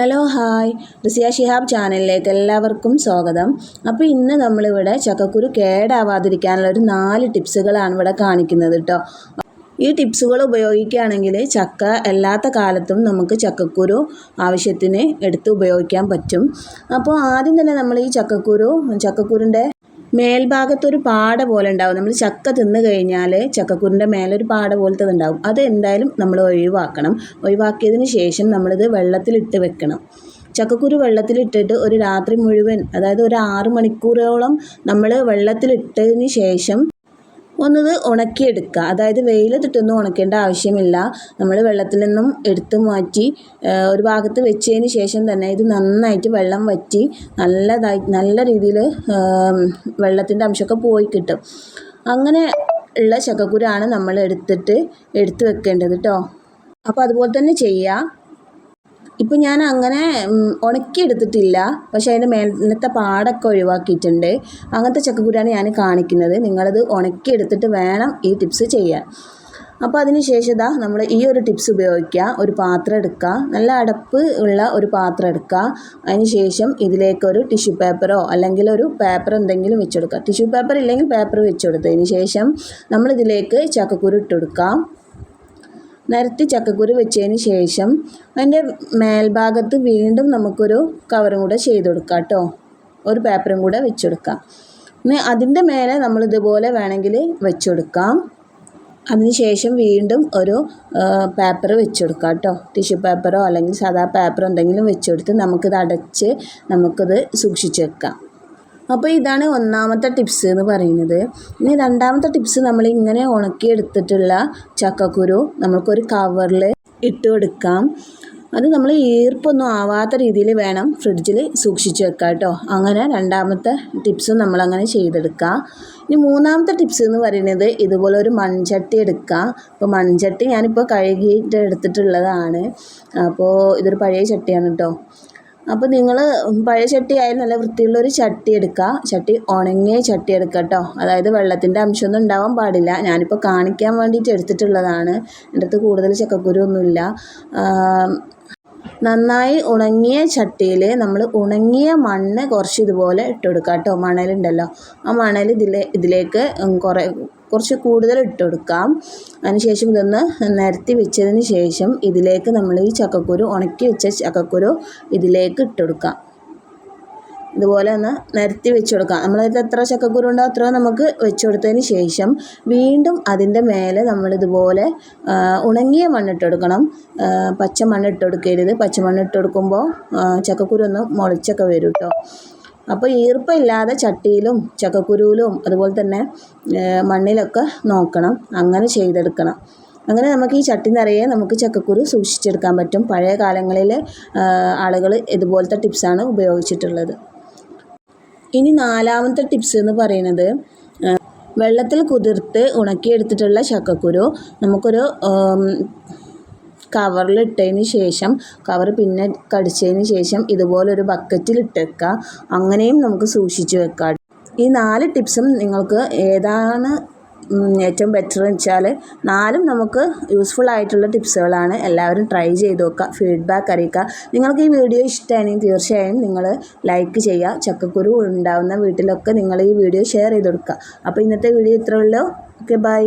Hello hi Risiya Shihab ചാനലിലേക്ക് എല്ലാവർക്കും സ്വാഗതം. അപ്പോൾ ഇന്ന് നമ്മളിവിടെ ചക്കക്കുരു കേടാവാതിരിക്കാനുള്ള ഒരു 4 ടിപ്സുകളാണ് ഇവിടെ കാണിക്കുന്നത് കേട്ടോ. ഈ ടിപ്സുകൾ ഉപയോഗിക്കുകയാണെങ്കിൽ ചക്ക അല്ലാത്ത കാലത്തും നമുക്ക് ചക്കക്കുരു ആവശ്യത്തിന് എടുത്ത് ഉപയോഗിക്കാൻ പറ്റും. അപ്പോൾ ആദ്യം തന്നെ നമ്മൾ ഈ ചക്കക്കുരുൻ്റെ മേൽഭാഗത്തൊരു പാട പോലെ ഉണ്ടാവും. നമ്മൾ ചക്ക തിന്ന് കഴിഞ്ഞാൽ ചക്കക്കുരുൻ്റെ മേലൊരു പാട പോലത്തെ ഉണ്ടാവും. അത് എന്തായാലും നമ്മൾ ഒഴിവാക്കണം. ഒഴിവാക്കിയതിന് ശേഷം നമ്മളിത് വെള്ളത്തിലിട്ട് വെക്കണം. ചക്കക്കുരു വെള്ളത്തിലിട്ടിട്ട് ഒരു രാത്രി മുഴുവൻ, അതായത് ഒരു 6 മണിക്കൂറോളം നമ്മൾ വെള്ളത്തിലിട്ടതിന് ശേഷം ഒന്നത് ഉണക്കിയെടുക്കുക. അതായത് വെയിലത്തിട്ടൊന്നും ഉണക്കേണ്ട ആവശ്യമില്ല. നമ്മൾ വെള്ളത്തിൽ നിന്നും എടുത്ത് മാറ്റി ഒരു ഭാഗത്ത് വെച്ചതിന് ശേഷം തന്നെ ഇത് നന്നായിട്ട് വെള്ളം വറ്റി നല്ല രീതിയിൽ വെള്ളത്തിൻ്റെ അംശമൊക്കെ പോയി കിട്ടും. അങ്ങനെ ഉള്ള ചക്കക്കുരാണ് നമ്മൾ എടുത്ത് വെക്കേണ്ടത് കേട്ടോ. അപ്പോൾ അതുപോലെ തന്നെ ചെയ്യുക. ഇപ്പോൾ ഞാൻ അങ്ങനെ ഉണക്കിയെടുത്തിട്ടില്ല, പക്ഷേ അതിൻ്റെ മേലത്തെ പാടൊക്കെ ഒഴിവാക്കിയിട്ടുണ്ട്. അങ്ങനത്തെ ചക്കക്കുരാണ് ഞാൻ കാണിക്കുന്നത്. നിങ്ങളത് ഉണക്കിയെടുത്തിട്ട് വേണം ഈ ടിപ്സ് ചെയ്യാൻ. അപ്പോൾ അതിന് ശേഷം നമ്മൾ ഈ ഒരു ടിപ്സ് ഉപയോഗിക്കുക. ഒരു പാത്രം എടുക്കുക, നല്ല അടപ്പ് ഉള്ള ഒരു പാത്രം എടുക്കുക. അതിന് ശേഷം ഇതിലേക്കൊരു ടിഷ്യൂ പേപ്പറോ അല്ലെങ്കിൽ ഒരു പേപ്പർ എന്തെങ്കിലും വെച്ചെടുക്കുക. ടിഷ്യൂ പേപ്പർ ഇല്ലെങ്കിൽ പേപ്പർ വെച്ചെടുത്തതിന് ശേഷം നമ്മളിതിലേക്ക് ചക്കക്കുരു ഇട്ടെടുക്കാം. നിരത്തി ചക്കക്കുരു വെച്ചതിന് ശേഷം അതിൻ്റെ മേൽഭാഗത്ത് വീണ്ടും നമുക്കൊരു കവറും കൂടെ ചെയ്ത് കൊടുക്കാം കേട്ടോ. ഒരു പേപ്പറും കൂടെ വെച്ചെടുക്കാം. ഇനി അതിൻ്റെ മേലെ നമ്മൾ ഇതുപോലെ വേണമെങ്കിൽ വെച്ചെടുക്കാം. അതിനുശേഷം വീണ്ടും ഒരു പേപ്പർ വെച്ചെടുക്കാം കേട്ടോ. ടിഷ്യൂ പേപ്പറോ അല്ലെങ്കിൽ സാധാ പേപ്പറോ എന്തെങ്കിലും വെച്ചെടുത്ത് നമുക്കിത് അടച്ച് നമുക്കിത് സൂക്ഷിച്ച് വെക്കാം. അപ്പോൾ ഇതാണ് ഒന്നാമത്തെ ടിപ്സ് എന്ന് പറയുന്നത്. ഇനി രണ്ടാമത്തെ ടിപ്സ്, നമ്മളിങ്ങനെ ഉണക്കിയെടുത്തിട്ടുള്ള ചക്കക്കുരു നമുക്കൊരു കവറിൽ ഇട്ട് കൊടുക്കാം. അത് നമ്മൾ ഈർപ്പൊന്നും ആവാത്ത രീതിയിൽ വേണം ഫ്രിഡ്ജിൽ സൂക്ഷിച്ച് വെക്കാം കേട്ടോ. അങ്ങനെ രണ്ടാമത്തെ ടിപ്സും നമ്മളങ്ങനെ ചെയ്തെടുക്കാം. ഇനി മൂന്നാമത്തെ ടിപ്സ് എന്ന് പറയുന്നത് ഇതുപോലെ ഒരു മൺചട്ടി എടുക്കുക. അപ്പോൾ മൺചട്ടി ഞാനിപ്പോൾ കഴുകിയിട്ട് എടുത്തിട്ടുള്ളതാണ്. അപ്പോൾ ഇതൊരു പഴയ ചട്ടിയാണ് കേട്ടോ. അപ്പോൾ നിങ്ങൾ പഴയ ചട്ടി ആയാലും നല്ല വൃത്തിയുള്ളൊരു ചട്ടി എടുക്കുക. ചട്ടി ഉണങ്ങിയ ചട്ടി എടുക്കുക കേട്ടോ. അതായത് വെള്ളത്തിൻ്റെ അംശമൊന്നും ഉണ്ടാവാൻ പാടില്ല. ഞാനിപ്പോൾ കാണിക്കാൻ വേണ്ടിയിട്ട് എടുത്തിട്ടുള്ളതാണ്. എൻ്റെ അടുത്ത് കൂടുതൽ ചക്കക്കുരു ഒന്നുമില്ല. നന്നായി ഉണങ്ങിയ ചട്ടിയിൽ നമ്മൾ ഉണങ്ങിയ മണ്ണ് കുറച്ച് ഇതുപോലെ ഇട്ട് കൊടുക്കുക കേട്ടോ. മണലുണ്ടല്ലോ, ആ മണൽ ഇതിലേക്ക് കുറച്ച് കൂടുതൽ ഇട്ട് കൊടുക്കാം. അതിനുശേഷം ഇതൊന്ന് നിരത്തി വെച്ചതിന് ശേഷം ഇതിലേക്ക് നമ്മൾ ഈ ചക്കക്കുരു, ഉണക്കി വെച്ച ചക്കക്കുരു ഇതിലേക്ക് ഇട്ട് കൊടുക്കാം. ഇതുപോലെ ഒന്ന് നിരത്തി വെച്ച് കൊടുക്കാം. നമ്മളത് എത്ര ചക്കക്കുരു ഉണ്ടോ അത്ര നമുക്ക് വെച്ച് കൊടുത്തതിന് ശേഷം വീണ്ടും അതിൻ്റെ മേലെ നമ്മളിതുപോലെ ഉണങ്ങിയ മണ്ണിട്ട് കൊടുക്കണം. പച്ച മണ്ണിട്ട് കൊടുക്കരുത്. പച്ചമണ്ണ് ഇട്ട് കൊടുക്കുമ്പോൾ ചക്കക്കുരു ഒന്ന് മുളച്ചൊക്കെ വരും കേട്ടോ. അപ്പോൾ ഈർപ്പമില്ലാതെ ചട്ടിയിലും ചക്കക്കുരുവിലും അതുപോലെ തന്നെ മണ്ണിലൊക്കെ നോക്കണം. അങ്ങനെ ചെയ്തെടുക്കണം. അങ്ങനെ നമുക്ക് ഈ ചട്ടി നിറയെ നമുക്ക് ചക്കക്കുരു സൂക്ഷിച്ചെടുക്കാൻ പറ്റും. പഴയ കാലങ്ങളിൽ ആളുകൾ ഇതുപോലത്തെ ടിപ്സാണ് ഉപയോഗിച്ചിട്ടുള്ളത്. ഇനി നാലാമത്തെ ടിപ്സ് എന്ന് പറയുന്നത്, വെള്ളത്തിൽ കുതിർത്ത് ഉണക്കിയെടുത്തിട്ടുള്ള ചക്കക്കുരു നമുക്കൊരു കവറിലിട്ടതിന് ശേഷം കവർ പിന്നെ കടിച്ചതിന് ശേഷം ഇതുപോലൊരു ബക്കറ്റിൽ ഇട്ടേക്കുക. അങ്ങനെയും നമുക്ക് സൂക്ഷിച്ച് വെക്കാം. ഈ 4 ടിപ്സും നിങ്ങൾക്ക് ഏതാണ് ഏറ്റവും ബെറ്റർ എന്ന് വെച്ചാൽ 4ഉം നമുക്ക് യൂസ്ഫുൾ ആയിട്ടുള്ള ടിപ്സുകളാണ്. എല്ലാവരും ട്രൈ ചെയ്ത് നോക്കുക, ഫീഡ്ബാക്ക് അറിയിക്കുക. നിങ്ങൾക്ക് ഈ വീഡിയോ ഇഷ്ടമാണെങ്കിൽ തീർച്ചയായും നിങ്ങൾ ലൈക്ക് ചെയ്യുക. ചക്കക്കുരു ഉണ്ടാവുന്ന വീട്ടിലൊക്കെ നിങ്ങൾ ഈ വീഡിയോ ഷെയർ ചെയ്ത് കൊടുക്കുക. അപ്പോൾ ഇന്നത്തെ വീഡിയോ ഇത്രയേ ഉള്ളൂ. Okay, by.